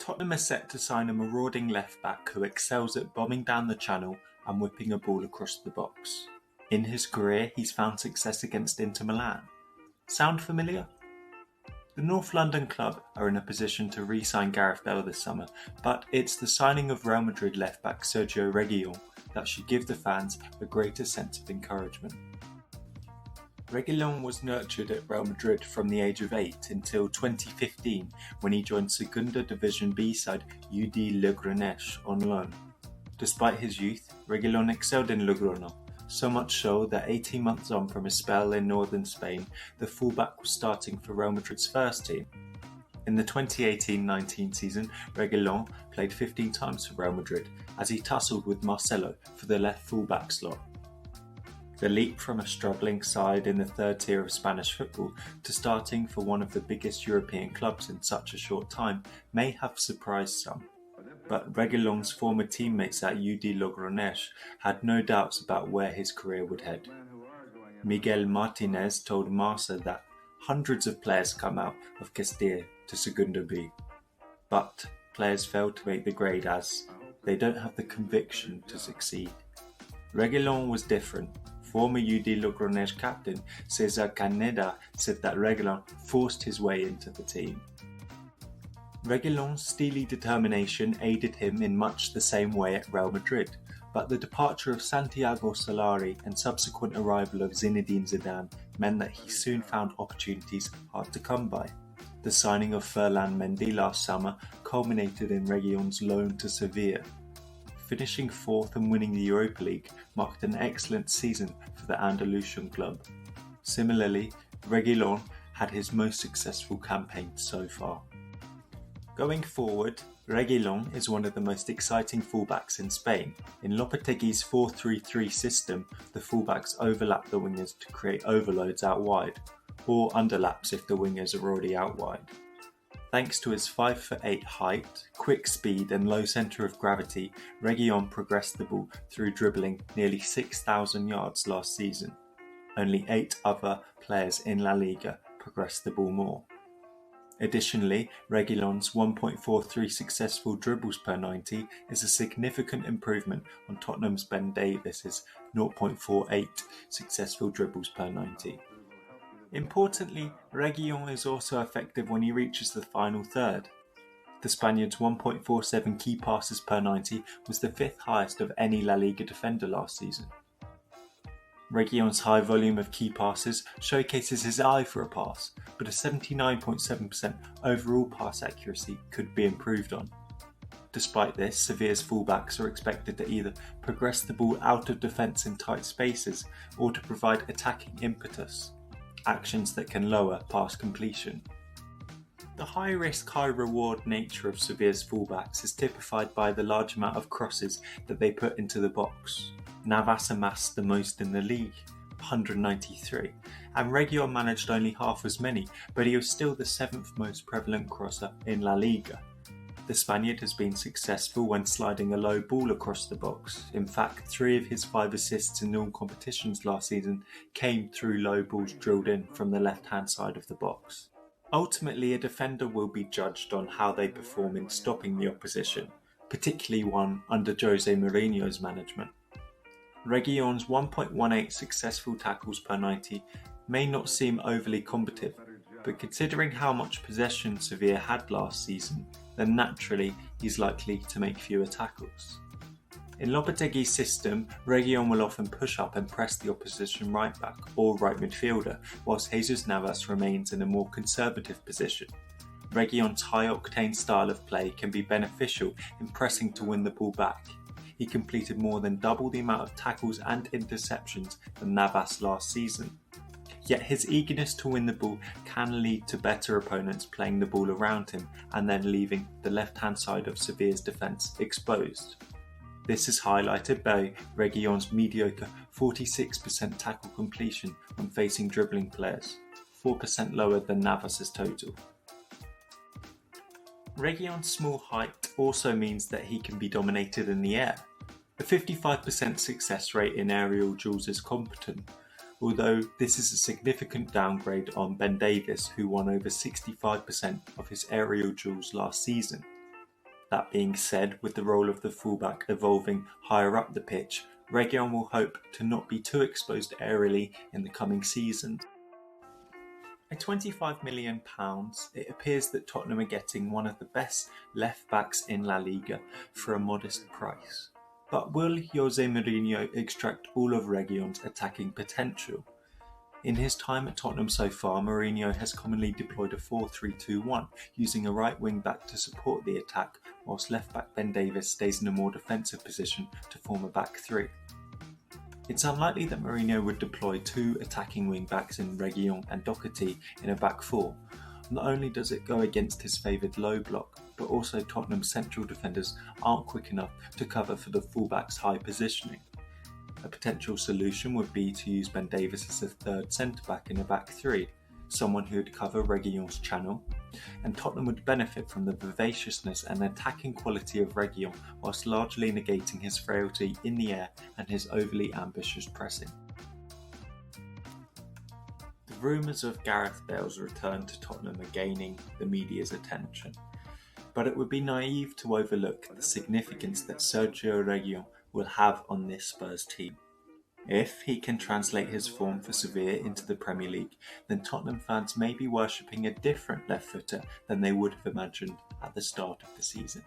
Tottenham are set to sign a marauding left-back who excels at bombing down the channel and whipping a ball across the box. In his career, he's found success against Inter Milan. Sound familiar? The North London club are in a position to re-sign Gareth Bale this summer, but it's the signing of Real Madrid left-back Sergio Reguilón that should give the fans a greater sense of encouragement. Reguilón was nurtured at Real Madrid from the age of 8 until 2015 when he joined Segunda Division B side UD Logroñés on loan. Despite his youth, Reguilón excelled in Logroño, so much so that 18 months on from his spell in northern Spain, the fullback was starting for Real Madrid's first team. In the 2018-19 season, Reguilón played 15 times for Real Madrid as he tussled with Marcelo for the left fullback slot. The leap from a struggling side in the third tier of Spanish football to starting for one of the biggest European clubs in such a short time may have surprised some. But Reguilón's former teammates at UD Logroñés had no doubts about where his career would head. Miguel Martinez told Marca that hundreds of players come out of Castilla to Segunda B, but players fail to make the grade as they don't have the conviction to succeed. Reguilón was different. Former UD Logroñés captain César Caneda said that Reguilón forced his way into the team. Reguilón's steely determination aided him in much the same way at Real Madrid, but the departure of Santiago Solari and subsequent arrival of Zinedine Zidane meant that he soon found opportunities hard to come by. The signing of Ferland Mendy last summer culminated in Reguilón's loan to Sevilla. Finishing fourth and winning the Europa League marked an excellent season for the Andalusian club. Similarly, Reguilón had his most successful campaign so far. Going forward, Reguilón is one of the most exciting fullbacks in Spain. In Lopetegui's 4-3-3 system, the fullbacks overlap the wingers to create overloads out wide, or underlaps if the wingers are already out wide. Thanks to his 5'8" height, quick speed and low centre of gravity, Reguilón progressed the ball through dribbling nearly 6,000 yards last season. Only 8 other players in La Liga progressed the ball more. Additionally, Reguilón's 1.43 successful dribbles per 90 is a significant improvement on Tottenham's Ben Davies' 0.48 successful dribbles per 90. Importantly, Reguilón is also effective when he reaches the final third. The Spaniard's 1.47 key passes per 90 was the 5th highest of any La Liga defender last season. Reguilón's high volume of key passes showcases his eye for a pass, but a 79.7% overall pass accuracy could be improved on. Despite this, Sevilla's fullbacks are expected to either progress the ball out of defence in tight spaces or to provide attacking impetus, actions that can lower pass completion. The high-risk, high-reward nature of Sevilla's fullbacks is typified by the large amount of crosses that they put into the box. Navas amassed the most in the league, 193, and Reguilón managed only half as many, but he was still the 7th most prevalent crosser in La Liga. The Spaniard has been successful when sliding a low ball across the box. In fact, 3 of his 5 assists in all competitions last season came through low balls drilled in from the left-hand side of the box. Ultimately, a defender will be judged on how they perform in stopping the opposition, particularly one under Jose Mourinho's management. Reguilón's 1.18 successful tackles per 90 may not seem overly combative, but considering how much possession Sevilla had last season, then naturally he's likely to make fewer tackles. In Lopetegui's system, Reguilón will often push up and press the opposition right back or right midfielder, whilst Jesus Navas remains in a more conservative position. Reguilón's high-octane style of play can be beneficial in pressing to win the ball back. He completed more than double the amount of tackles and interceptions than Navas last season. Yet his eagerness to win the ball can lead to better opponents playing the ball around him and then leaving the left-hand side of Sevilla's defence exposed. This is highlighted by Reguilón's mediocre 46% tackle completion when facing dribbling players, 4% lower than Navas's total. Reguilón's small height also means that he can be dominated in the air. A 55% success rate in aerial duels is competent, although this is a significant downgrade on Ben Davies, who won over 65% of his aerial duels last season. That being said, with the role of the fullback evolving higher up the pitch, Reguilon will hope to not be too exposed aerially in the coming seasons. At £25 million, it appears that Tottenham are getting one of the best left-backs in La Liga for a modest price. But will Jose Mourinho extract all of Reguilon's attacking potential? In his time at Tottenham so far, Mourinho has commonly deployed a 4-3-2-1, using a right wing-back to support the attack, whilst left-back Ben Davies stays in a more defensive position to form a back three. It's unlikely that Mourinho would deploy two attacking wing-backs in Reguilon and Doherty in a back four. Not only does it go against his favoured low block, but also Tottenham's central defenders aren't quick enough to cover for the fullback's high positioning. A potential solution would be to use Ben Davies as a third centre-back in a back three, someone who would cover Reguilon's channel, and Tottenham would benefit from the vivaciousness and attacking quality of Reguilon whilst largely negating his frailty in the air and his overly ambitious pressing. The rumours of Gareth Bale's return to Tottenham are gaining the media's attention, but it would be naive to overlook the significance that Sergio Reguilon will have on this Spurs team. If he can translate his form for Sevilla into the Premier League, then Tottenham fans may be worshipping a different left footer than they would have imagined at the start of the season.